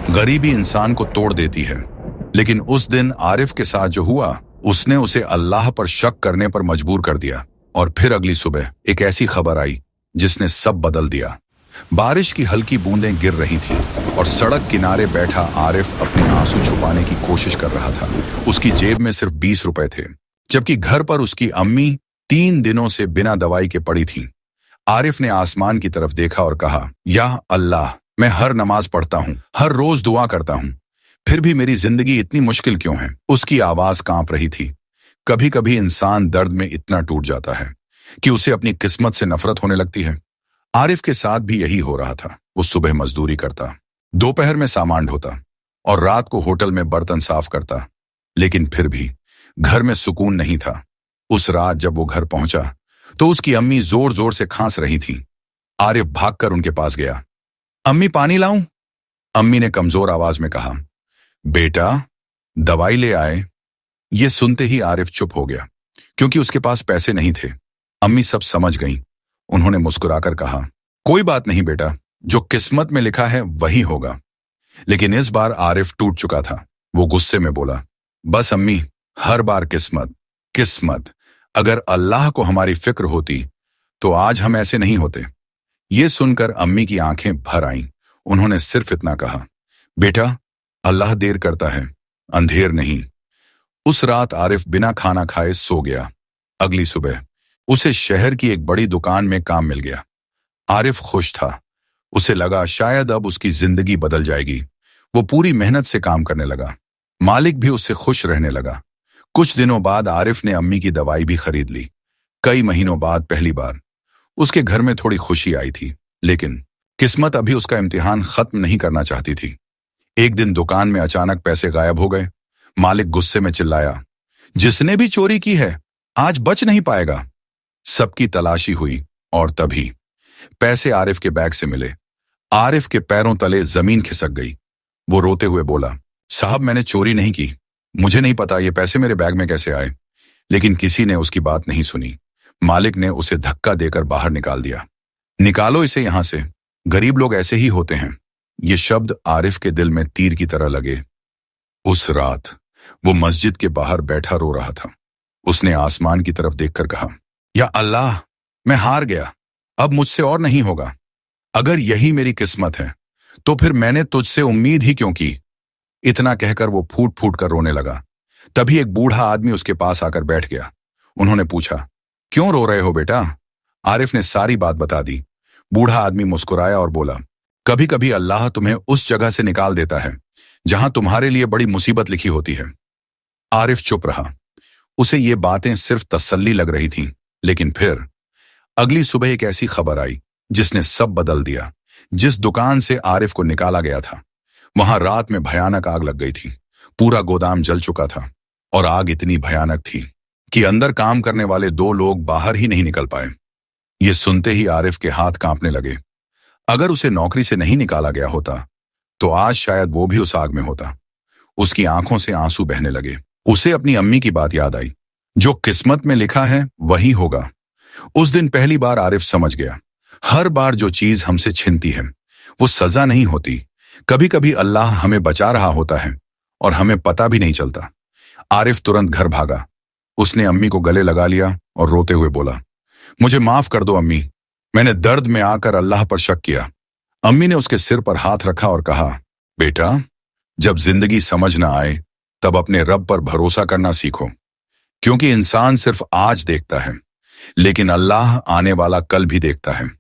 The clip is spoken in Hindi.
गरीबी इंसान को तोड़ देती है, लेकिन उस दिन आरिफ के साथ जो हुआ उसने उसे अल्लाह पर शक करने पर मजबूर कर दिया। और फिर अगली सुबह एक ऐसी खबर आई जिसने सब बदल दिया। बारिश की हल्की बूंदें गिर रही थीं और सड़क किनारे बैठा आरिफ अपने आंसू छुपाने की कोशिश कर रहा था। उसकी जेब में सिर्फ 20 रुपए थे, जबकि घर पर उसकी अम्मी 3 दिनों से बिना दवाई के पड़ी थीं। आरिफ ने आसमान की तरफ देखा और कहा, या अल्लाह, मैं हर नमाज पढ़ता हूँ, हर रोज दुआ करता हूँ, फिर भी मेरी जिंदगी इतनी मुश्किल क्यों है? उसकी आवाज कांप रही थी। कभी कभी इंसान दर्द में इतना टूट जाता है कि उसे अपनी किस्मत से नफरत होने लगती है। आरिफ के साथ भी यही हो रहा था। वो सुबह मजदूरी करता, दोपहर में सामान ढोता और रात को होटल में बर्तन साफ करता, लेकिन फिर भी घर में सुकून नहीं था। उस रात जब वो घर पहुंचा तो उसकी अम्मी जोर जोर से खांस रही थी। आरिफ भागकर उनके पास गया। अम्मी, पानी लाऊं? अम्मी ने कमजोर आवाज में कहा, बेटा, दवाई ले आए। ये सुनते ही आरिफ चुप हो गया, क्योंकि उसके पास पैसे नहीं थे। अम्मी सब समझ गईं। उन्होंने मुस्कुराकर कहा, कोई बात नहीं बेटा, जो किस्मत में लिखा है वही होगा। लेकिन इस बार आरिफ टूट चुका था। वो गुस्से में बोला, बस अम्मी, हर बार किस्मत किस्मत। अगर अल्लाह को हमारी फिक्र होती तो आज हम ऐसे नहीं होते। ये सुनकर अम्मी की आंखें भर आईं। उन्होंने सिर्फ इतना कहा, बेटा, अल्लाह देर करता है, अंधेर नहीं। उस रात आरिफ बिना खाना खाए सो गया। अगली सुबह उसे शहर की एक बड़ी दुकान में काम मिल गया। आरिफ खुश था। उसे लगा शायद अब उसकी जिंदगी बदल जाएगी। वो पूरी मेहनत से काम करने लगा। मालिक भी उससे खुश रहने लगा। कुछ दिनों बाद आरिफ ने अम्मी की दवाई भी खरीद ली। कई महीनों बाद पहली बार उसके घर में थोड़ी खुशी आई थी, लेकिन किस्मत अभी उसका इम्तिहान खत्म नहीं करना चाहती थी। एक दिन दुकान में अचानक पैसे गायब हो गए। मालिक गुस्से में चिल्लाया, जिसने भी चोरी की है आज बच नहीं पाएगा। सबकी तलाशी हुई और तभी पैसे आरिफ के बैग से मिले। आरिफ के पैरों तले जमीन खिसक गई। वो रोते हुए बोला, साहब, मैंने चोरी नहीं की, मुझे नहीं पता ये पैसे मेरे बैग में कैसे आए। लेकिन किसी ने उसकी बात नहीं सुनी। मालिक ने उसे धक्का देकर बाहर निकाल दिया। निकालो इसे यहां से, गरीब लोग ऐसे ही होते हैं। ये शब्द आरिफ के दिल में तीर की तरह लगे। उस रात वो मस्जिद के बाहर बैठा रो रहा था। उसने आसमान की तरफ देखकर कहा, या अल्लाह, मैं हार गया, अब मुझसे और नहीं होगा। अगर यही मेरी किस्मत है तो फिर मैंने तुझसे उम्मीद ही क्यों की? इतना कहकर वो फूट फूट कर रोने लगा। तभी एक बूढ़ा आदमी उसके पास आकर बैठ गया। उन्होंने पूछा, क्यों रो रहे हो बेटा? आरिफ ने सारी बात बता दी। बूढ़ा आदमी मुस्कुराया और बोला, कभी कभी अल्लाह तुम्हें उस जगह से निकाल देता है जहां तुम्हारे लिए बड़ी मुसीबत लिखी होती है। आरिफ चुप रहा। उसे ये बातें सिर्फ तसल्ली लग रही थीं, लेकिन फिर अगली सुबह एक ऐसी खबर आई जिसने सब बदल दिया। जिस दुकान से आरिफ को निकाला गया था, वहां रात में भयानक आग लग गई थी। पूरा गोदाम जल चुका था और आग इतनी भयानक थी कि अंदर काम करने वाले 2 लोग बाहर ही नहीं निकल पाए। ये सुनते ही आरिफ के हाथ कांपने लगे। अगर उसे नौकरी से नहीं निकाला गया होता तो आज शायद वो भी उस आग में होता। उसकी आंखों से आंसू बहने लगे। उसे अपनी अम्मी की बात याद आई, जो किस्मत में लिखा है वही होगा। उस दिन पहली बार आरिफ समझ गया, हर बार जो चीज हमसे छिनती है वो सजा नहीं होती। कभी कभी अल्लाह हमें बचा रहा होता है और हमें पता भी नहीं चलता। आरिफ तुरंत घर भागा। उसने अम्मी को गले लगा लिया और रोते हुए बोला, मुझे माफ कर दो अम्मी, मैंने दर्द में आकर अल्लाह पर शक किया। अम्मी ने उसके सिर पर हाथ रखा और कहा, बेटा, जब जिंदगी समझ ना आए तब अपने रब पर भरोसा करना सीखो, क्योंकि इंसान सिर्फ आज देखता है, लेकिन अल्लाह आने वाला कल भी देखता है।